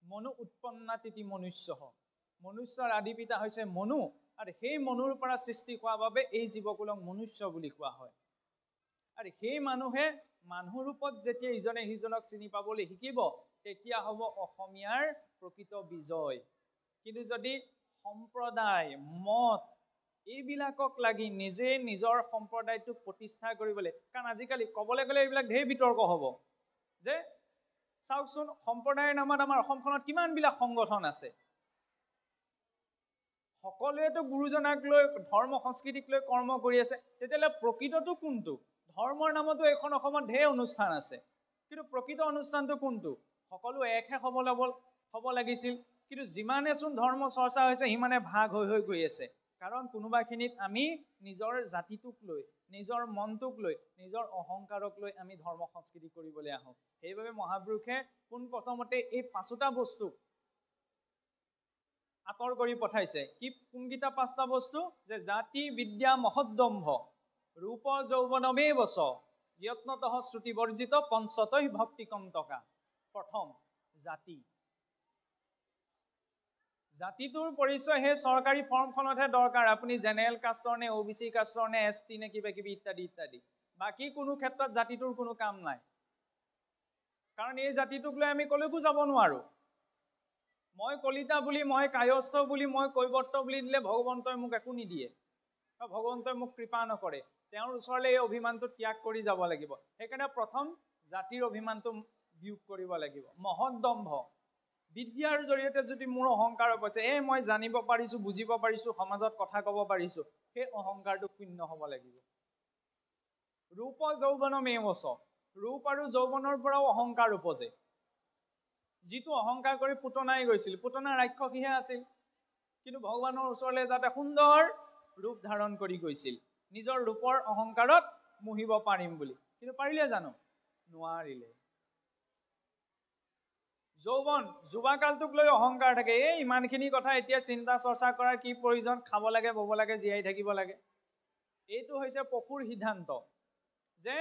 মনু উৎপন্নাতিতি মনুষ্যঃ মনুষ্যৰ আদি পিতা হৈছে মনু আৰু সেই মনুৰ পৰা সৃষ্টি হোৱা বাবে এই জীৱকুলক মনুষ্য বুলি কোৱা হয় আৰু সেই মানুহে মানুহ ৰূপত যেতিয়া ইজনে সিজনক চিনি পাবলৈ শিকিব তেতিয়া হ'ব অসমীয়াৰ প্ৰকৃত বিজয় কিন্তু যদি সম্প্ৰদায় মত এইবিলাকক লাগি নিজে নিজৰ সম্প্ৰদায়টোক প্ৰতিষ্ঠা কৰিবলৈ কাৰণ আজিকালি ক'বলৈ গ'লে এইবিলাক ঢেৰ বিতৰ্ক হ'ব যে চাওকচোন সম্প্ৰদায়ৰ নামত আমাৰ অসমখনত কিমানবিলাক সংগঠন আছে সকলোৱেতো গুৰুজনাক লৈ ধৰ্ম সংস্কৃতিক লৈ কৰ্ম কৰি আছে তেতিয়াহ'লে প্ৰকৃতটো কোনটো ধৰ্মৰ নামতো এখন অসমত ঢেৰ অনুষ্ঠান আছে কিন্তু প্ৰকৃত অনুষ্ঠানটো কোনটো সকলো একহে হ'ব লাগিছিল কিন্তু যিমানেচোন ধৰ্ম চৰ্চা হৈছে সিমানে ভাগ হৈ গৈ আছে কাৰণ কোনোবাখিনিত আমি নিজৰ জাতিটোক লৈ নিজৰ মনটোক লৈ নিজৰ অহংকাৰক লৈ আমি ধৰ্ম সংস্কৃতি কৰিবলৈ আহোঁ সেইবাবে মহাপুৰুষে পোনপ্ৰথমতে এই পাঁচটা বস্তু আঁতৰ কৰি পঠাইছে কি কোনকেইটা পাঁচটা বস্তু যে জাতি বিদ্যা মহদ্দম্ভ ৰূপ যৌৱনমেৱ চ যত্নতঃ শ্ৰুতিবৰ্জিত পঞ্চতৈ ভক্তিকন্তকা প্ৰথম জাতি জাতিটোৰ পৰিচয় হে চৰকাৰী ফৰ্মখনতহে দৰকাৰ আপুনি জেনেৰেল কাষ্টৰ নে OBC কাষ্টৰ নে ST নে কিবা কিবি ইত্যাদি ইত্যাদি বাকি কোনো ক্ষেত্ৰত জাতিটোৰ কোনো কাম নাই কাৰণ এই জাতিটোক লৈ আমি কলৈকো যাব নোৱাৰো মই কলিতা বুলি মই কায়স্থ বুলি মই কৈবৰ্ত বুলি দিলে ভগৱন্তই মোক একো নিদিয়ে ভগৱন্তই মোক কৃপা নকৰে তেওঁৰ ওচৰলৈ এই অভিমানটো ত্যাগ কৰি যাব লাগিব সেইকাৰণে প্ৰথম জাতিৰ অভিমানটো বিয়োগ কৰিব লাগিব মহদ্দম্ভ বিদ্যাৰ জৰিয়তে যদি মোৰ অহংকাৰ হৈছে মই জানিব পাৰিছো বুজিব পাৰিছো সমাজত কথা ক'ব পাৰিছো সেই অহংকাৰটো শূন্য হ'ব লাগিব ৰূপ যৌৱনমেৱ চ ৰূপ আৰু যৌৱনৰ পৰাও অহংকাৰ উপজে যিটো অহংকাৰ কৰি পুতনাই গৈছিল পুতনা ৰাক্ষসীহে আছিল কিন্তু ভগৱানৰ ওচৰলৈ যাতে সুন্দৰ ৰূপ ধাৰণ কৰি গৈছিল নিজৰ ৰূপৰ অহংকাৰত মুহিব পাৰিম বুলি কিন্তু পাৰিলে জানো নোৱাৰিলে যৌৱন যুৱাকালটোক লৈ অহংকাৰ থাকে ইমানখিনি কথা এতিয়া চিন্তা চৰ্চা কৰাৰ কি প্ৰয়োজন খাব লাগে বব লাগে জীয়াই থাকিব লাগে এইটো হৈছে পশুৰ সিদ্ধান্ত যে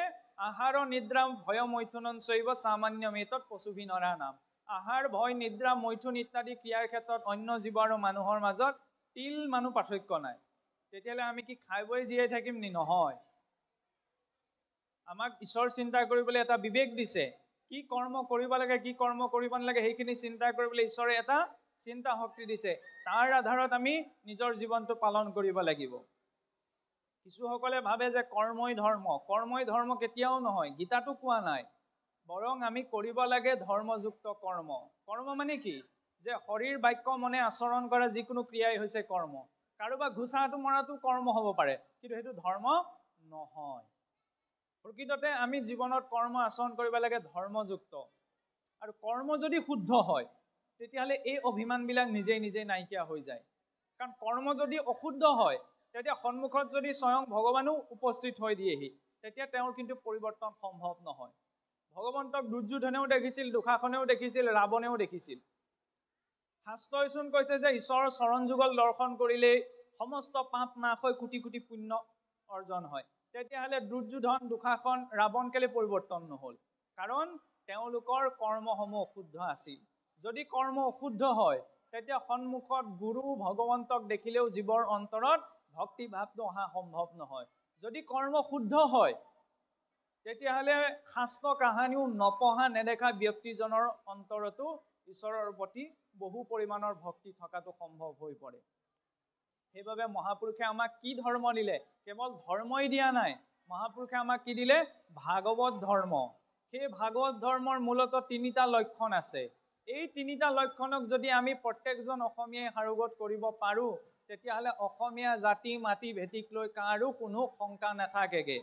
আহাৰ নিদ্ৰা ভয় মৈথুনন চৈব সামান্য মেতত পশুভি নৰা নাম আহাৰ ভয় নিদ্ৰা মৈথুন ইত্যাদি ক্ৰিয়াৰ ক্ষেত্ৰত অন্য জীৱ আৰু মানুহৰ মাজত তিল মানুহ পাৰ্থক্য নাই তেতিয়াহ'লে আমি কি খাই বৈ জীয়াই থাকিম নি নহয় আমাক ঈশ্বৰ চিন্তা কৰিবলৈ এটা বিবেক দিছে কি কৰ্ম কৰিব লাগে কি কৰ্ম কৰিব নালাগে সেইখিনি চিন্তা কৰিবলৈ ঈশ্বৰে এটা চিন্তা শক্তি দিছে তাৰ আধাৰত আমি নিজৰ জীৱনটো পালন কৰিব লাগিব কিছুসকলে ভাবে যে কৰ্মই ধৰ্ম কেতিয়াও নহয় গীতাটো কোৱা নাই বৰং আমি কৰিব লাগে ধৰ্মযুক্ত কৰ্ম মানে কি যে শৰীৰ বাক্য মনে আচৰণ কৰা যিকোনো ক্ৰিয়াই হৈছে কৰ্ম কাৰোবাক ঘুচাটো মৰাটো কৰ্ম হ'ব পাৰে কিন্তু সেইটো ধৰ্ম নহয় প্ৰকৃততে আমি জীৱনত কৰ্ম আচৰণ কৰিব লাগে ধৰ্মযুক্ত আৰু কৰ্ম যদি শুদ্ধ হয় তেতিয়াহ'লে এই অভিমানবিলাক নিজে নাইকিয়া হৈ যায় কাৰণ কৰ্ম যদি অশুদ্ধ হয় তেতিয়া সন্মুখত যদি স্বয়ং ভগৱানো উপস্থিত হৈ দিয়েহি তেতিয়া তেওঁৰ কিন্তু পৰিৱৰ্তন সম্ভৱ নহয় ভগৱন্তক দুৰ্যোধনেও দেখিছিল দুশাসনেও দেখিছিল ৰাৱণেও দেখিছিল শাস্ত্ৰইচোন কৈছে যে ঈশ্বৰৰ চৰণ যুগল দৰ্শন কৰিলেই সমস্ত পাপ নাশ হৈ কোটি কোটি পুণ্য অৰ্জন হয় তেতিয়াহ'লে দুৰ্যোধন দুশাসন ৰাৱণ কেলে পৰিৱৰ্তন নহ'ল কাৰণ তেওঁলোকৰ কৰ্মসমূহ অশুদ্ধ আছিল যদি কৰ্ম অশুদ্ধ হয় তেতিয়া সন্মুখত গুৰু ভগৱন্তক দেখিলেও জীৱৰ অন্তৰত ভক্তি ভাৱটো অহা সম্ভৱ নহয় যদি কৰ্ম শুদ্ধ হয় তেতিয়াহ'লে শাস্ত্ৰ কাহানিও নপঢ়া নেদেখা ব্যক্তিজনৰ অন্তৰতো ঈশ্বৰৰ প্ৰতি বহু পৰিমাণৰ ভক্তি থকাটো সম্ভৱ হৈ পৰে সেইবাবে মহাপুৰুষে আমাক কি ধৰ্ম দিলে কেৱল ধৰ্মই দিয়া নাই মহাপুৰুষে আমাক কি দিলে ভাগৱত ধৰ্ম সেই ভাগৱত ধৰ্মৰ মূলত তিনিটা লক্ষণ আছে এই তিনিটা লক্ষণক যদি আমি প্ৰত্যেকজন অসমীয়াই সাৰোগত কৰিব পাৰোঁ তেতিয়াহ'লে অসমীয়া জাতি মাটি ভেটিক লৈ কাৰো কোনো শংকা নাথাকেগে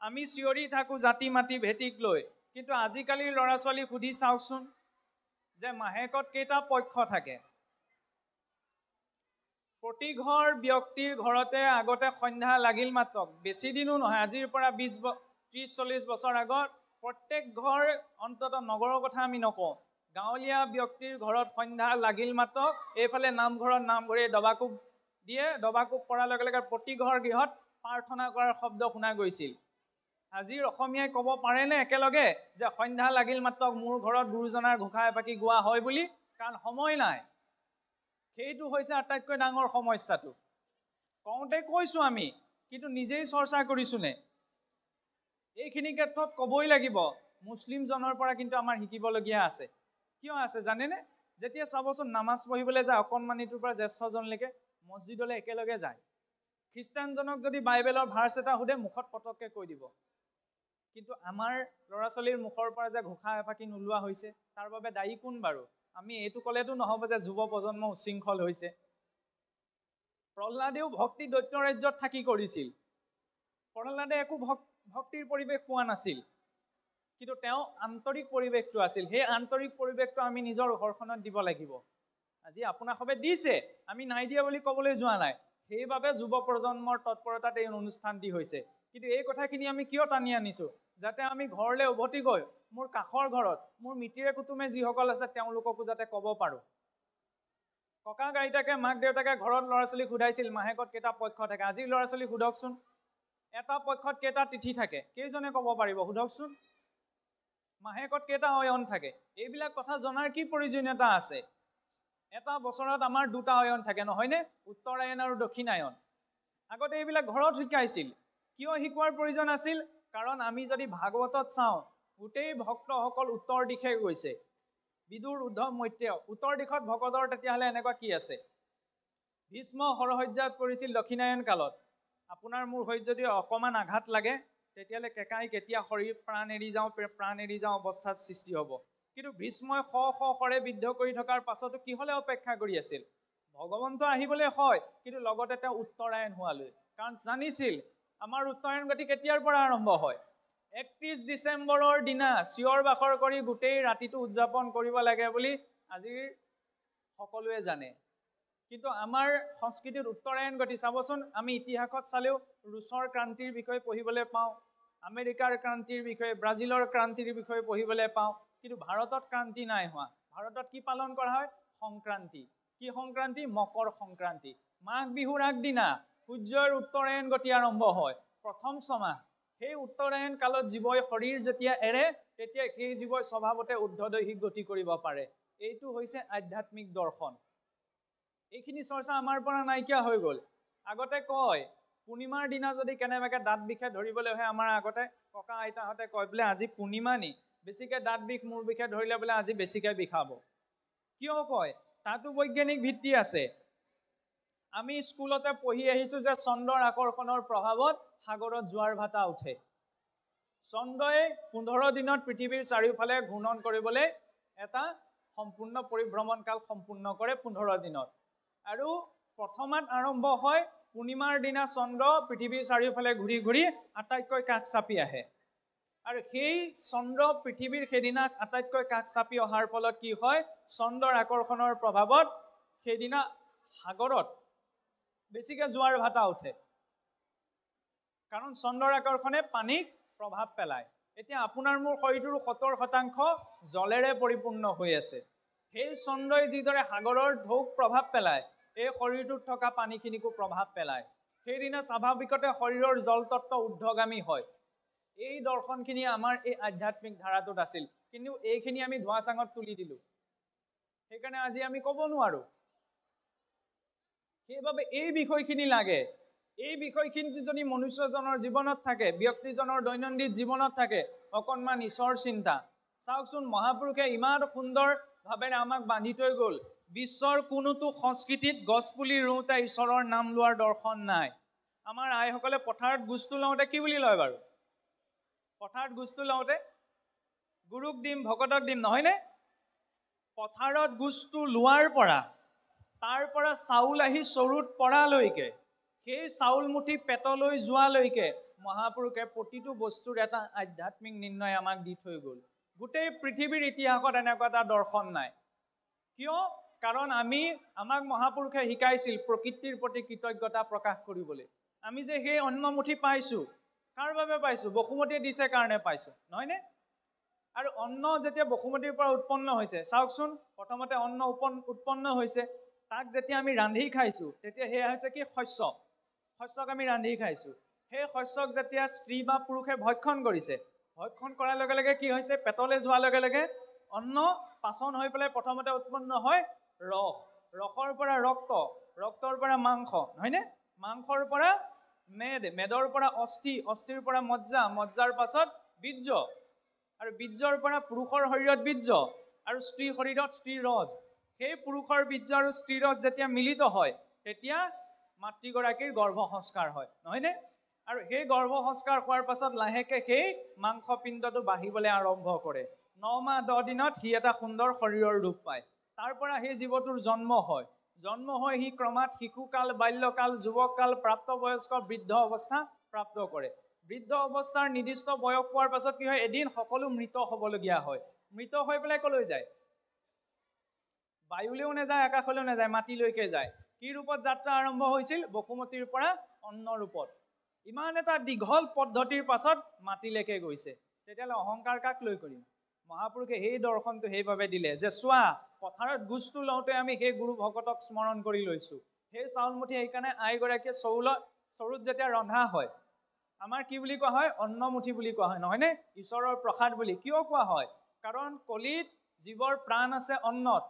আমি চিঞৰি থাকোঁ জাতি মাটি ভেটিক লৈ কিন্তু আজিকালিৰ ল'ৰা ছোৱালী সুধি চাওকচোন যে মাহেকত কেইটা পক্ষ থাকে প্ৰতি ঘৰ ব্যক্তিৰ ঘৰতে আগতে সন্ধ্যা লাগিল মাত্ৰ বেছি দিনো নহয় আজিৰ পৰা 30-40 বছৰ আগত প্ৰত্যেক ঘৰ অন্তত নগৰৰ কথা আমি নকওঁ গাঁৱলীয়া ব্যক্তিৰ ঘৰত সন্ধ্যা লাগিল মাত্ৰ এইফালে নামঘৰত নামঘৰে দবাকোব দিয়ে দবাকোব পৰাৰ লগে লগে প্ৰতি ঘৰ গৃহত প্ৰাৰ্থনা কৰাৰ শব্দ শুনা গৈছিল আজিৰ অসমীয়াই ক'ব পাৰেনে একেলগে যে সন্ধ্যা লাগিল মাত্ৰ মোৰ ঘৰত গুৰুজনাৰ ঘোষা এপাকি গোৱা হয় বুলি কাৰণ সময় নাই। সেইটো হৈছে আটাইতকৈ ডাঙৰ সমস্যাটো। কওঁতে কৈছোঁ আমি, কিন্তু নিজেই চৰ্চা কৰিছোঁনে? এইখিনি ক্ষেত্ৰত ক'বই লাগিব, মুছলিমজনৰ পৰা কিন্তু আমাৰ শিকিবলগীয়া আছে। কিয় আছে জানেনে? যেতিয়া চাবচোন নামাজ পঢ়িবলৈ যায়, অকণমানিটোৰ পৰা জ্যেষ্ঠজনলৈকে মছজিদলৈ একেলগে যায়। খ্ৰীষ্টানজনক যদি বাইবেলৰ ভাৰ্চ এটা সোধে, মুখত পটককৈ কৈ দিব। কিন্তু আমাৰ ল'ৰা ছোৱালীৰ মুখৰ পৰা যে ঘোষা এফাকি নোলোৱা হৈছে, তাৰ বাবে দায়ী কোন বাৰু? আমি এইটো ক'লেতো নহ'ব যে যুৱ প্ৰজন্ম উচ্ছৃংখল হৈছে। প্ৰহ্লাদেও ভক্তি দৈত্য ৰাজ্যত থাকি কৰিছিল। প্ৰহ্লাদে একো ভক্তিৰ পৰিৱেশ পোৱা নাছিল, কিন্তু তেওঁ আন্তৰিক পৰিৱেশটো আছিল। সেই আন্তৰিক পৰিৱেশটো আমি নিজৰ ঘৰখনত দিব লাগিব। আজি আপোনাক সবে দিছে, আমি নাই দিয়া বুলি ক'বলৈ যোৱা নাই। সেইবাবে যুৱ প্ৰজন্মৰ তৎপৰতাত এই অনুষ্ঠানটি হৈছে। কিন্তু এই কথাখিনি আমি কিয় টানি আনিছোঁ? যাতে আমি ঘৰলৈ উভতি গৈ মোৰ কাষৰ ঘৰত মোৰ মিতিৰে কুটুমে যিসকল আছে তেওঁলোককো যাতে ক'ব পাৰোঁ। ককা আইতাকে মাক দেউতাকে ঘৰত ল'ৰা ছোৱালীক সোধাইছিল মাহেকত কেইটা পক্ষ থাকে। আজিৰ ল'ৰা ছোৱালীক সোধকচোন, এটা পক্ষত কেইটা তিথি থাকে? কেইজনে ক'ব পাৰিব? সোধকচোন। মাহেকত কেইটা অয়ন থাকে? এইবিলাক কথা জনাৰ কি প্ৰয়োজনীয়তা আছে? এটা বছৰত আমাৰ দুটা অয়ন থাকে, নহয়নে? উত্তৰায়ণ আৰু দক্ষিণায়ন। আগতে এইবিলাক ঘৰত শিকাইছিল। কিয় শিকোৱাৰ প্ৰয়োজন আছিল? কাৰণ আমি যদি ভাগৱতত চাওঁ, গোটেই ভক্তসকল উত্তৰ দিশে গৈছে। বিদুৰ, উদ্ধৱ, মৈত্ৰেয় উত্তৰ দিশত ভকতৰ তেতিয়াহ'লে এনেকুৱা কি আছে? ভীষ্ম হৰসজ্জাত পৰিছিল দক্ষিণায়ন কালত। আপোনাৰ মোৰ হৈ যদি অকণমান আঘাত লাগে, তেতিয়াহ'লে কেকাই কেতিয়া শৰীৰ প্ৰাণ এৰি যাওঁ অৱস্থাত সৃষ্টি হ'ব। কিন্তু ভীষ্মই শৰে বিদ্ধ কৰি থকাৰ পাছতো কিহলে অপেক্ষা কৰি আছিল? ভগৱন্ত আহিবলৈ হয়, কিন্তু লগতে তেওঁ উত্তৰায়ণ হোৱালৈ। কাৰণ জানিছিল আমাৰ উত্তৰায়ণ গতি কেতিয়াৰ পৰা আৰম্ভ হয়? 31 ডিচেম্বৰৰ দিনা চিঞৰ বাখৰ কৰি গোটেই ৰাতিটো উদযাপন কৰিব লাগে বুলি আজিৰ সকলোৱে জানে। কিন্তু আমাৰ সংস্কৃতিত উত্তৰায়ণ গতি চাবচোন, আমি ইতিহাসত চালেও ৰুছৰ ক্ৰান্তিৰ বিষয়ে পঢ়িবলৈ পাওঁ, আমেৰিকাৰ ক্ৰান্তিৰ বিষয়ে, ব্ৰাজিলৰ ক্ৰান্তিৰ বিষয়ে পঢ়িবলৈ পাওঁ। কিন্তু ভাৰতত ক্ৰান্তি নাই হোৱা। ভাৰতত কি পালন কৰা হয়? সংক্ৰান্তি। কি সংক্ৰান্তি? মকৰ সংক্ৰান্তি। মাঘ বিহুৰ আগদিনা সূৰ্যৰ উত্তৰায়ণ গতি আৰম্ভ হয়। প্ৰথম ছমাহ সেই উত্তৰায়ণ কালত জীৱই শৰীৰ যেতিয়া এৰে, তেতিয়া সেই জীৱই স্বভাৱতে ঊৰ্ধ্বদৈহিক গতি কৰিব পাৰে। এইটো হৈছে আধ্যাত্মিক দৰ্শন। এইখিনি চৰ্চা আমাৰ পৰা নাইকিয়া হৈ গ'ল। আগতে কয় পূৰ্ণিমাৰ দিনা যদি কেনেবাকৈ দাঁত বিষে ধৰিবলৈ হয়, আমাৰ আগতে ককা আইতাহঁতে কয় বোলে আজি পূৰ্ণিমা নি, বেছিকৈ দাঁত বিষ মূৰ বিষে ধৰিলে বোলে আজি বেছিকৈ বিষাব। কিয় কয়? তাতো বৈজ্ঞানিক ভিত্তি আছে। আমি স্কুলতে পঢ়ি আহিছোঁ যে চন্দ্ৰৰ আকৰ্ষণৰ প্ৰভাৱত সাগৰত জোৱাৰ ভাটা উঠে। চন্দ্ৰই 15 দিনত পৃথিৱীৰ চাৰিওফালে ঘূৰ্ণন কৰিবলৈ এটা সম্পূৰ্ণ পৰিভ্ৰমণ কাল সম্পূৰ্ণ কৰে 15 দিনত। আৰু প্ৰথমাত আৰম্ভ হয় পূৰ্ণিমাৰ দিনা চন্দ্ৰ পৃথিৱীৰ চাৰিওফালে ঘূৰি ঘূৰি আটাইতকৈ কাষ চাপি আহে। আৰু সেই চন্দ্ৰ পৃথিৱীৰ সেইদিনা আটাইতকৈ কাষ চাপি অহাৰ ফলত কি হয়? চন্দ্ৰৰ আকৰ্ষণৰ প্ৰভাৱত সেইদিনা সাগৰত বেছিকৈ জোৱাৰ ভাটা উঠে। কাৰণ চন্দ্ৰৰ আকৰ্ষণে পানীক প্ৰভাৱ পেলায়। এতিয়া আপোনাৰ মোৰ শৰীৰটোৰ 70% জলেৰে পৰিপূৰ্ণ হৈ আছে। সেই চন্দ্ৰই যিদৰে সাগৰৰ ঢৌক প্ৰভাৱ পেলায়, এই শৰীৰটোত থকা পানীখিনিকো প্ৰভাৱ পেলায়। সেইদিনা স্বাভাৱিকতে শৰীৰৰ জলতত্ত্ব ঊৰ্ধ্বগামী হয়। এই দৰ্শনখিনি আমাৰ এই আধ্যাত্মিক ধাৰাটোত আছিল, কিন্তু এইখিনি আমি ধোঁৱা চাঙত তুলি দিলোঁ। সেইকাৰণে আজি আমি ক'ব নোৱাৰোঁ। সেইবাবে এই বিষয়খিনি লাগে। এই বিষয়খিনি যদি মনুষ্যজনৰ জীৱনত থাকে, ব্যক্তিজনৰ দৈনন্দিন জীৱনত থাকে, অকণমান ঈশ্বৰ চিন্তা। চাওকচোন, মহাপুৰুষে ইমান সুন্দৰভাৱে আমাক বান্ধি থৈ গ'ল। বিশ্বৰ কোনোটো সংস্কৃতিত গছপুলি ৰুওঁতে ঈশ্বৰৰ নাম লোৱাৰ দৰ্শন নাই। আমাৰ আইসকলে পথাৰত গুচটো লওঁতে কি বুলি লয় বাৰু? পথাৰত গুচটো লওঁতে গুৰুক দিম, ভকতক দিম, নহয়নে? পথাৰত গুচটো লোৱাৰ পৰা, তাৰ পৰা চাউল আহি চৰুত পৰালৈকে, সেই চাউল মুঠি পেটলৈ যোৱালৈকে মহাপুৰুষে প্ৰতিটো বস্তুৰ এটা আধ্যাত্মিক নিৰ্ণয় আমাক দি থৈ গ'ল। গোটেই পৃথিৱীৰ ইতিহাসত এনেকুৱা এটা দৰ্শন নাই। কিয়? কাৰণ আমাক মহাপুৰুষে শিকাইছিল প্ৰকৃতিৰ প্ৰতি কৃতজ্ঞতা প্ৰকাশ কৰিবলৈ। আমি যে সেই অন্নমুঠি পাইছোঁ, কাৰ বাবে পাইছোঁ? বসুমতীয়ে দিছে কাৰণে পাইছোঁ, নহয়নে? আৰু অন্ন যেতিয়া বসুমতীৰ পৰা উৎপন্ন হৈছে, চাওকচোন, প্ৰথমতে অন্ন উৎপন্ন হৈছে, তাক যেতিয়া আমি ৰান্ধি খাইছোঁ, তেতিয়া সেয়া হৈছে কি? শস্য। শস্যক আমি ৰান্ধি খাইছোঁ। সেই শস্যক যেতিয়া স্ত্ৰী বা পুৰুষে ভক্ষণ কৰিছে, ভক্ষণ কৰাৰ লগে লগে কি হৈছে? পেটলৈ যোৱাৰ লগে লগে অন্ন পাচন হৈ পেলাই প্ৰথমতে উৎপন্ন হয় ৰস, ৰসৰ পৰা ৰক্ত, ৰক্তৰ পৰা মাংস, নহয়নে? মাংসৰ পৰা মেদ, মেদৰ পৰা অস্থি, অস্থিৰ পৰা মজ্জা, মজ্জাৰ পাছত বীৰ্য, আৰু বীৰ্যৰ পৰা পুৰুষৰ শৰীৰত বীৰ্য, আৰু স্ত্ৰীৰ শৰীৰত স্ত্ৰীৰ ৰজ। সেই পুৰুষৰ বীৰ্য আৰু স্ত্ৰীৰ ৰজ যেতিয়া মিলিত হয় তেতিয়া মাতৃগৰাকীৰ গৰ্ভ সংস্কাৰ হয়, নহয়নে? আৰু সেই গৰ্ভ সংস্কাৰ হোৱাৰ পাছত লাহেকে সেই মাংসপিণ্ডটো বাঢ়িবলৈ আৰম্ভ কৰে। 9 মাহ 10 দিনত সি এটা সুন্দৰ শৰীৰৰ ৰূপ পায়। তাৰ পৰা সেই জীৱটোৰ জন্ম হয়। জন্ম হৈ সি ক্ৰমাৎ শিশুকাল, বাল্যকাল, যুৱকাল, প্ৰাপ্তবয়স্ক, বৃদ্ধ অৱস্থা প্ৰাপ্ত কৰে। বৃদ্ধ অৱস্থাৰ নিৰ্দিষ্ট বয়স পোৱাৰ পাছত কি হয়, এদিন সকলো মৃত হ'বলগীয়া হয়। মৃত হৈ পেলাই কলৈ যায়? বায়ুলৈও নাযায়, আকাশলৈও নাযায়, মাটিলৈকে যায়। কি ৰূপত যাত্ৰা আৰম্ভ হৈছিল? বসুমতীৰ পৰা অন্ন ৰূপত। ইমান এটা দীঘল পদ্ধতিৰ পাছত মাটিলৈকে গৈছে। তেতিয়াহ'লে অহংকাৰ কাক লৈ কৰিম? মহাপুৰুষে সেই দৰ্শনটো সেইভাৱে দিলে যে চোৱা, পথাৰত গুচটো লওঁতে আমি সেই গুৰু ভকতক স্মৰণ কৰি লৈছোঁ। সেই চাউলমুঠি সেইকাৰণে আইগৰাকীয়ে চৰুত যেতিয়া ৰন্ধা হয়, আমাৰ কি বুলি কোৱা হয়? অন্নমুঠি বুলি কোৱা হয়, নহয়নে? ঈশ্বৰৰ প্ৰসাদ বুলি কিয় কোৱা হয়? কাৰণ কলিত জীৱৰ প্ৰাণ আছে অন্নত।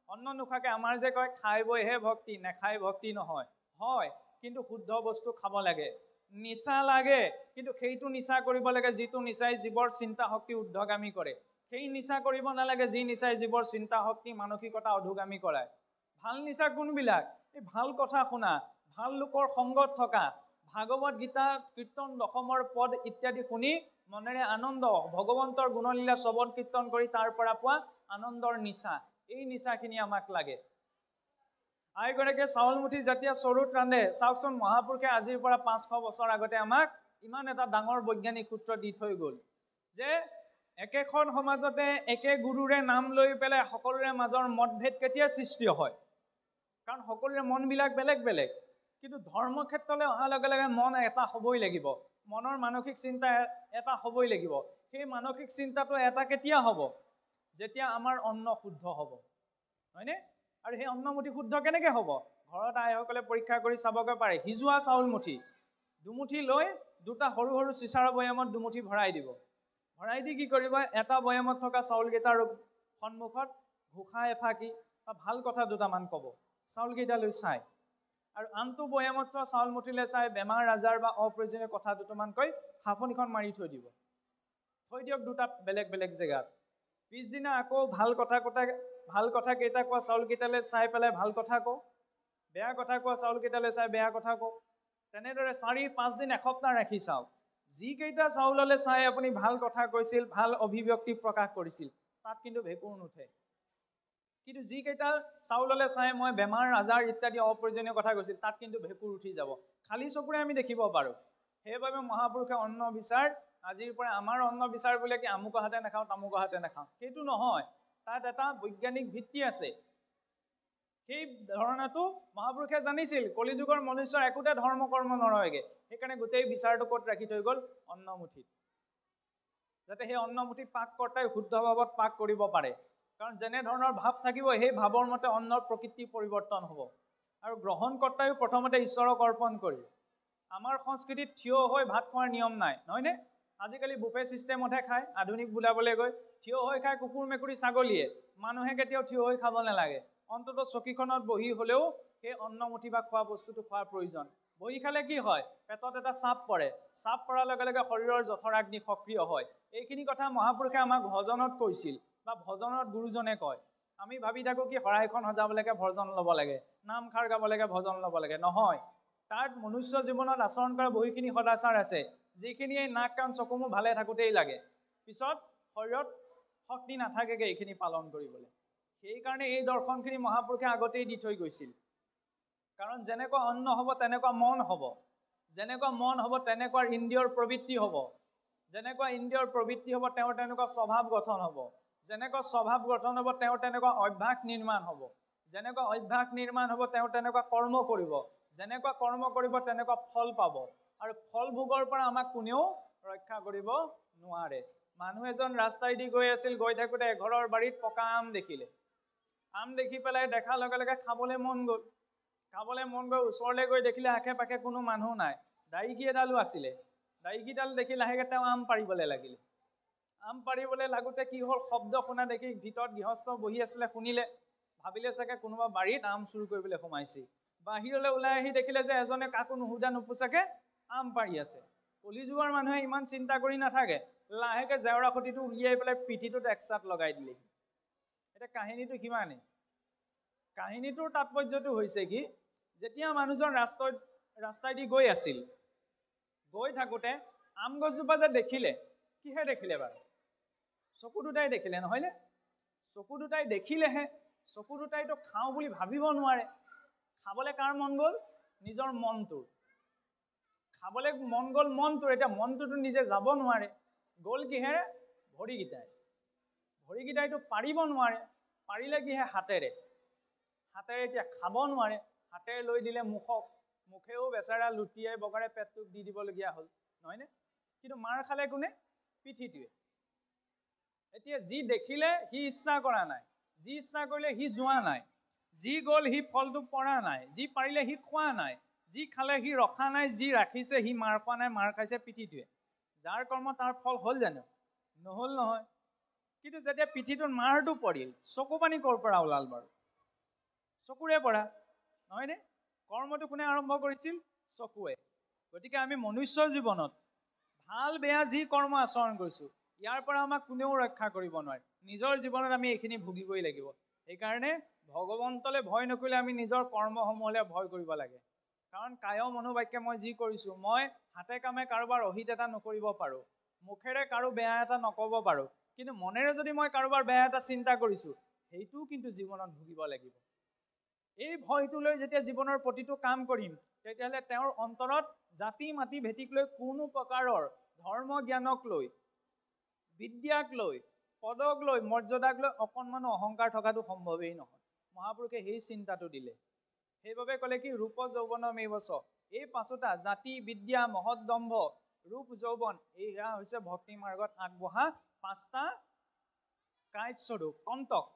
অন্ন নোখোৱাকে আমাৰ যে কয় খাই বৈহে ভক্তি, নেখাই ভক্তি নহয়। হয়, কিন্তু শুদ্ধ বস্তু খাব লাগে। নিচা লাগে, কিন্তু সেইটো নিচা কৰিব লাগে যিটো নিচাই জীৱৰ চিন্তা শক্তি ঊৰ্ধ্বগামী কৰে। সেই নিচা কৰিব নালাগে যি নিচাই জীৱৰ চিন্তা শক্তি মানসিকতা অধোগামী কৰায়। ভাল নিচা কোনবিলাক? এই ভাল কথা শুনা, ভাল লোকৰ সংগত থকা, ভাগৱত গীতা, কীৰ্তন দশমৰ পদ ইত্যাদি শুনি মনেৰে আনন্দ, ভগৱন্তৰ গুণলীলা শ্ৰৱণ কীৰ্তন কৰি তাৰ পৰা পোৱা আনন্দৰ নিচা, এই নিচাখিনি আমাক লাগে। আইগৰাকীয়ে চাউলমুঠি যেতিয়া চৰুত ৰান্ধে, চাওকচোন, মহাপুৰুষে আজিৰ পৰা 500 বছৰ আগতে আমাক ইমান এটা ডাঙৰ বৈজ্ঞানিক সূত্ৰ দি থৈ গ'ল যে একেখন সমাজতে একে গুৰুৰে নাম লৈ পেলাই সকলোৰে মাজৰ মতভেদ কেতিয়া সৃষ্টি হয়? কাৰণ সকলোৰে মনবিলাক বেলেগ বেলেগ। কিন্তু ধৰ্মক্ষেত্ৰলৈ অহাৰ লগে লগে মন এটা হ'বই লাগিব, মনৰ মানসিক চিন্তা এটা হ'বই লাগিব। সেই মানসিক চিন্তাটো এটা কেতিয়া হ'ব? যেতিয়া আমাৰ অন্ন শুদ্ধ হ'ব, হয়নে? আৰু সেই অন্নমুঠি শুদ্ধ কেনেকৈ হ'ব? ঘৰত আইসকলে পৰীক্ষা কৰি চাবগৈ পাৰে। সিজোৱা চাউলমুঠি দুমুঠি লৈ দুটা সৰু সৰু চিচাৰ বৈয়ামত দুমুঠি ভৰাই দিব। ভৰাই দি কি কৰিব? এটা বৈয়ামত থকা চাউলকেইটাৰ সন্মুখত ঘোষা এফাকি বা ভাল কথা দুটামান ক'ব, চাউলকেইটালৈ চাই। আৰু আনটো বৈয়ামত থোৱা চাউলমুঠিলৈ চাই বেমাৰ আজাৰ বা অপ্ৰয়োজনীয় কথা দুটামান কৈ সাফনিখন মাৰি থৈ দিব। থৈ দিয়ক দুটা বেলেগ বেলেগ জেগাত। পিছদিনা আকৌ ভাল কথা কেইটা কোৱা চাউলকেইটালৈ চাই পেলাই ভাল কথা কওঁ, বেয়া কথা কোৱা চাউলকেইটালৈ চাই বেয়া কথা কওঁ। তেনেদৰে 4-5 দিন, এসপ্তাহ ৰাখি চাওক। যিকেইটা চাউললৈ চাই আপুনি ভাল কথা কৈছিল, ভাল অভিব্যক্তি প্ৰকাশ কৰিছিল, তাত কিন্তু ভেঁকুৰ নুঠে। কিন্তু যিকেইটা চাউললৈ চাই মই বেমাৰ আজাৰ ইত্যাদি অপ্ৰয়োজনীয় কথা কৈছিল, তাত কিন্তু ভেঁকুৰ উঠি যাব। খালী চকুৰে আমি দেখিব পাৰোঁ। সেইবাবে মহাপুৰুষে অন্ন বিচাৰ, আজিৰ পৰা আমাৰ অন্ন বিচাৰ বোলে কি আমুকৰ হাতে নাখাওঁ, তামুকৰ হাতে নাখাওঁ, সেইটো নহয়। তাত এটা বৈজ্ঞানিক ভিত্তি আছে। সেই ধাৰণাটো মহাপুৰুষে জানিছিল কলিযুগৰ মনুষ্যৰ একোটা ধৰ্ম কৰ্ম নৰয়গে। সেইকাৰণে গোটেই বিচাৰটো ক'ত ৰাখি থৈ গ'ল? অন্নমুঠিত। যাতে সেই অন্নমুঠি পাক কৰ্তাই শুদ্ধ ভাৱত পাক কৰিব পাৰে। কাৰণ যেনে ধৰণৰ ভাৱ থাকিব সেই ভাৱৰ মতে অন্নৰ প্ৰকৃতি পৰিৱৰ্তন হ'ব। আৰু গ্ৰহণ কৰ্তাইও প্ৰথমতে ঈশ্বৰক অৰ্পণ কৰি। আমাৰ সংস্কৃতিত থিয় হৈ ভাত খোৱাৰ নিয়ম নাই, নহয়নে? আজিকালি বুফে ছিষ্টেমতহে খায়, আধুনিক বুলাবলৈ গৈ থিয় হৈ খায় কুকুৰ মেকুৰী ছাগলীয়ে। মানুহে কেতিয়াও থিয় হৈ খাব নালাগে। অন্ততঃ চকীখনত বহি হ'লেও সেই অন্নমুঠি বা খোৱা বস্তুটো খোৱাৰ প্ৰয়োজন। বহি খালে কি হয়? পেটত এটা চাপ পৰে। চাপ পৰাৰ লগে লগে শৰীৰৰ জঠৰাগ্নি সক্ৰিয় হয়। এইখিনি কথা মহাপুৰুষে আমাক ভজনত কৈছিল বা ভজনত গুৰুজনে কয়। আমি ভাবি থাকোঁ কি শৰাইখন সজাবলৈকে ভজন ল'ব লাগে, নামষাৰ গাব লাগে, ভজন ল'ব লাগে। নহয়, তাত মনুষ্য জীৱনত আচৰণ কৰা বহুখিনি সদাচাৰ আছে, যিখিনি এই নাক কাণ চকু মুখ ভালে থাকোঁতেই লাগে। পিছত শৰীৰত শক্তি নাথাকেগৈ এইখিনি পালন কৰিবলৈ। সেইকাৰণে এই দৰ্শনখিনি মহাপুৰুষে আগতেই দি থৈ গৈছিল। কাৰণ যেনেকুৱা অন্ন হ'ব তেনেকুৱা মন হ'ব, যেনেকুৱা মন হ'ব তেনেকুৱা ইন্দ্ৰিয়ৰ প্ৰবৃত্তি হ'ব, যেনেকুৱা ইন্দ্ৰিয়ৰ প্ৰবৃত্তি হ'ব তেওঁৰ তেনেকুৱা স্বভাৱ গঠন হ'ব, যেনেকুৱা স্বভাৱ গঠন হ'ব তেওঁৰ তেনেকুৱা অভ্যাস নিৰ্মাণ হ'ব, যেনেকুৱা অভ্যাস নিৰ্মাণ হ'ব তেওঁ তেনেকুৱা কৰ্ম কৰিব, যেনেকুৱা কৰ্ম কৰিব তেনেকুৱা ফল পাব। আৰু ফল ভোগৰ পৰা আমাক কোনেও ৰক্ষা কৰিব নোৱাৰে। মানুহ এজন ৰাস্তাইদি গৈ আছিল, গৈ থাকোঁতে এঘৰৰ বাৰীত পকা আম দেখিলে। আম দেখি পেলাই দেখাৰ লগে লগে খাবলৈ মন গ'ল। ওচৰলৈ গৈ দেখিলে আশে পাশে কোনো মানুহ নাই, দাইকি এডালো আছিলে। দাইকিডাল দেখি লাহেকৈ তেওঁ আম পাৰিবলৈ লাগিলে। আম পাৰিবলৈ লাগোতে কি হ'ল, শব্দ শুনা দেখি ভিতৰত গৃহস্থ বহি আছিলে, শুনিলে, ভাবিলে চাগে কোনোবা বাৰীত আম চুৰ কৰিবলৈ সোমাইছে। বাহিৰলৈ ওলাই আহি দেখিলে যে এজনে কাকো নুসুধা নুপুচাকে আম পাৰি আছে। কলিযুগৰ মানুহে ইমান চিন্তা কৰি নাথাকে, লাহেকে জেওৰা খুঁটিটো উলিয়াই পেলাই পিঠিটোত একচাট লগাই দিলে। এতিয়া কাহিনীটো সিমানেই। কাহিনীটোৰ তাৎপৰ্যটো হৈছে কি, যেতিয়া মানুহজন ৰাস্তাইদি গৈ আছিল, গৈ থাকোঁতে আম গছজোপা যে দেখিলে, কিহে দেখিলে বাৰু? চকু দুটাই দেখিলে, নহয়নে? চকু দুটাই দেখিলেহে, চকু দুটাইতো খাওঁ বুলি ভাবিব নোৱাৰে। খাবলৈ কাৰ মন গ'ল? নিজৰ মনটোৰ। খাবলৈ মন গ'ল মনটোৰ। এতিয়া মনটোতো নিজে যাব নোৱাৰে, গ'ল কিহেৰে? ভৰিকেইটাই। ভৰিকেইটাইতো পাৰিব নোৱাৰে, পাৰিলে কিহে? হাতেৰে। হাতেৰে এতিয়া খাব নোৱাৰে, হাতেৰে লৈ দিলে মুখক, মুখেও বেচেৰা লুটিয়াই বগাৰে পেটটোক দি দিবলগীয়া হ'ল, নহয়নে? কিন্তু মাৰ খালে কোনে? পিঠিটোৱে। এতিয়া যি দেখিলে সি ইচ্ছা কৰা নাই, যি ইচ্ছা কৰিলে সি যোৱা নাই, যি গ'ল সি ফলটো পৰা নাই, যি পাৰিলে সি খোৱা নাই, যি খালে সি ৰখা নাই, যি ৰাখিছে সি মাৰ খোৱা নাই, মাৰ খাইছে পিঠিটোৱে। যাৰ কৰ্ম তাৰ ফল হ'ল জানো? নহ'ল নহয়। কিন্তু যেতিয়া পিঠিটোত মাৰটো পৰিল, চকু পানী ক'ৰ পৰা ওলাল বাৰু? চকুৰে পৰা, নহয়নে? কৰ্মটো কোনে আৰম্ভ কৰিছিল? চকুৱে। গতিকে আমি মনুষ্য জীৱনত ভাল বেয়া যি কৰ্ম আচৰণ কৰিছোঁ, ইয়াৰ পৰা আমাক কোনেও ৰক্ষা কৰিব নোৱাৰে। নিজৰ জীৱনত আমি এইখিনি ভুগিবই লাগিব। সেইকাৰণে ভগৱন্তলৈ ভয় নকৰিলে আমি নিজৰ কৰ্মসমূহলৈ ভয় কৰিব লাগে। কাৰণ কায় মনোবাক্যে মই যি কৰিছোঁ, মই হাতে কামে কাৰোবাৰ অহিত এটা নকৰিব পাৰোঁ, মুখেৰে কাৰো বেয়া এটা নক'ব পাৰোঁ, কিন্তু মনেৰে যদি মই কাৰোবাৰ বেয়া এটা চিন্তা কৰিছোঁ, সেইটোও কিন্তু জীৱনত ভুগিব লাগিব। এই ভয়টো লৈ যেতিয়া জীৱনৰ প্ৰতিটো কাম কৰিম, তেতিয়াহ'লে তেওঁৰ অন্তৰত জাতি মাতি ভেটিক লৈ কোনো প্ৰকাৰৰ ধৰ্ম জ্ঞানক লৈ, বিদ্যাক লৈ, পদক লৈ, মৰ্যাদাক লৈ অকণমানো অহংকাৰ থকাটো সম্ভৱেই নহয়। মহাপুৰুষে সেই চিন্তাটো দিলে। সেইবাবে ক'লে কি, ৰূপ যৌৱন মেবচ, এই পাঁচোটা জাতি, বিদ্যা, মহদম্ভ, ৰূপ, যৌৱন, এইয়া হৈছে ভক্তি মাৰ্গত আগবঢ়া পাঁচটা কাঁইট স্বৰূপ, কণ্টক।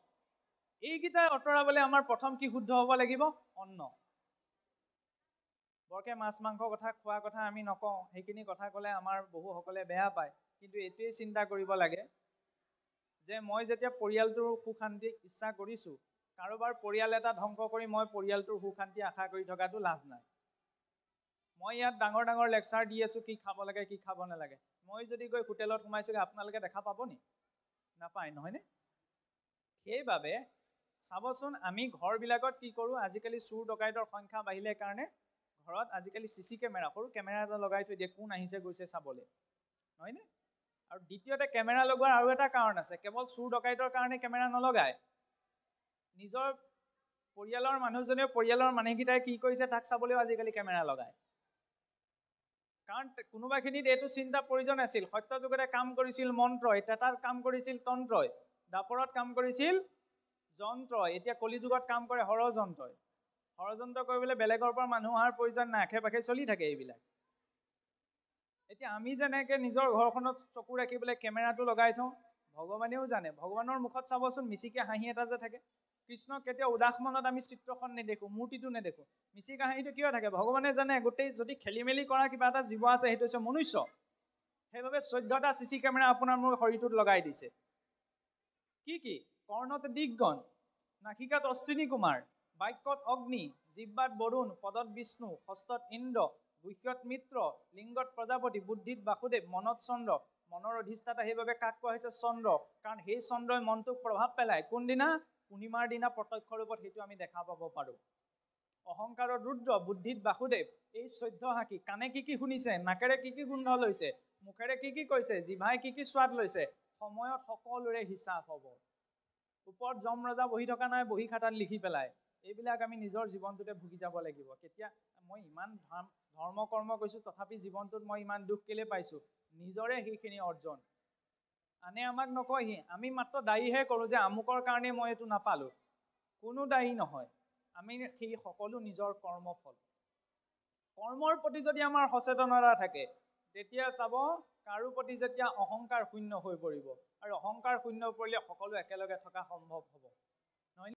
এইকেইটা আঁতৰাবলৈ আমাৰ প্ৰথম কি শুদ্ধ হ'ব লাগিব? অন্ন। বৰকে মাছ মাংসৰ কথা খোৱা কথা আমি নকওঁ, সেইখিনি কথা ক'লে আমাৰ বহুসকলে বেয়া পায়। কিন্তু এইটোৱেই চিন্তা কৰিব লাগে যে মই যেতিয়া পৰিয়ালটোৰ সুখ শান্তি ইচ্ছা কৰিছোঁ, কাৰোবাৰ পৰিয়াল এটা ধ্বংস কৰি মই পৰিয়ালটোৰ সুখ শান্তি আশা কৰি থকাটো লাভ নাই। মই ইয়াত ডাঙৰ ডাঙৰ লেকচাৰ দি আছোঁ কি খাব লাগে কি খাব নালাগে। মই যদি গৈ হোটেলত সোমাইছোগৈ, আপোনালোকে দেখা পাব নি? নাপায়, নহয়নে? সেইবাবে চাবচোন, আমি ঘৰবিলাকত কি কৰোঁ, আজিকালি চুৰ ডকাইতৰ সংখ্যা বাঢ়িলে কাৰণে ঘৰত আজিকালি CC কেমেৰা, সৰু কেমেৰা এটা লগাই থৈ দিয়ে, কোন আহিছে গৈছে চাবলৈ, নহয়নে? আৰু দ্বিতীয়তে কেমেৰা লগোৱাৰ আৰু এটা কাৰণ আছে, কেৱল চুৰ ডকাইতৰ কাৰণে কেমেৰা নলগায়। নিজৰ পৰিয়ালৰ মানুহজনেও পৰিয়ালৰ মানুহকেইটাই কি কৰিছে তাক চাবলৈও আজিকালি কেমেৰা লগায়। কাৰণ কোনোবাখিনিত এইটো চিন্তা প্ৰয়োজন আছিল, সত্য যুগতে কাম কৰিছিল মন্ত্ৰই, তেতাত কাম কৰিছিল তন্ত্ৰই, দাপৰত কাম কৰিছিল যন্ত্ৰই, এতিয়া কলিযুগত কাম কৰে ষড়যন্ত্ৰই। ষড়যন্ত্ৰ কৰিবলৈ বেলেগৰ পৰা মানুহ অহাৰ প্ৰয়োজন নাই, আশে পাশে চলি থাকে এইবিলাক। এতিয়া আমি যেনেকৈ নিজৰ ঘৰখনত চকু ৰাখিবলৈ কেমেৰাটো লগাই থওঁ, ভগৱানেও জানে। ভগৱানৰ মুখত চাবচোন মিচিকে হাঁহি এটা যে থাকে, কৃষ্ণক কেতিয়াও উদাস মনত আমি চিত্ৰখন নেদেখোঁ, মূৰ্তিটো নেদেখোঁ। মিচিকা হাঁহিটো কিয় থাকে? ভগৱানে জানে গোটেই যদি খেলি মেলি কৰা কিবা এটা জীৱ আছে, সেইটো হৈছে মনুষ্য। সেইবাবে 14টা CC কেমেৰা আপোনাৰ মোৰ শৰীৰটোত লগাই দিছে। কি কি? কৰ্ণত দিগগণ, নাসিকাত অশ্বিনী কুমাৰ, বাক্যত অগ্নি, জিহ্বাত বৰুণ, পদত বিষ্ণু, হস্তত ইন্দ্ৰ, গুহ্যত মিত্ৰ, লিংগত প্ৰজাপতি, বুদ্ধিত বাসুদেৱ, মনত চন্দ্ৰ। মনৰ অধিষ্ঠাতা সেইবাবে কাক কোৱা হৈছে? চন্দ্ৰ। কাৰণ সেই চন্দ্ৰই মনটোক প্ৰভাৱ পেলায়। কোনদিনা? পূৰ্ণিমাৰ দিনা প্ৰত্যক্ষ ৰূপত সেইটো আমি দেখা পাব পাৰোঁ। অহংকাৰত ৰুদ্ৰ, বুদ্ধিত বাসুদেৱ। এই 14 হাঁকি, কাণে কি কি শুনিছে, নাকেৰে কি কি গোন্ধ লৈছে, মুখেৰে কি কি কৈছে, জিভাই কি কি স্বাদ লৈছে, সময়ত সকলোৰে হিচাপ হ'ব। ওপৰত যম ৰজা বহি থকা নাই, বহি খাতাত লিখি পেলাই। এইবিলাক আমি নিজৰ জীৱনটোতে ভুগি যাব লাগিব। কেতিয়া মই ইমান ধৰ্ম কৰ্ম কৰিছোঁ, তথাপি জীৱনটোত মই ইমান দুখ কেলে পাইছোঁ? নিজৰে সেইখিনি অৰ্জন। আনে আমাক নকয়হি, আমি মাত্ৰ দায়ীহে কৰোঁ যে আমুকৰ কাৰণে মই এইটো নাপালোঁ। কোনো দায়ী নহয়, আমি সেই সকলো নিজৰ কৰ্মফল। কৰ্মৰ প্ৰতি যদি আমাৰ সচেতনতা থাকে, তেতিয়া চাব কাৰো প্ৰতি যেতিয়া অহংকাৰ শূন্য হৈ পৰিব, আৰু অহংকাৰ শূন্য পৰিলে সকলো একেলগে থকা সম্ভৱ হ'ব।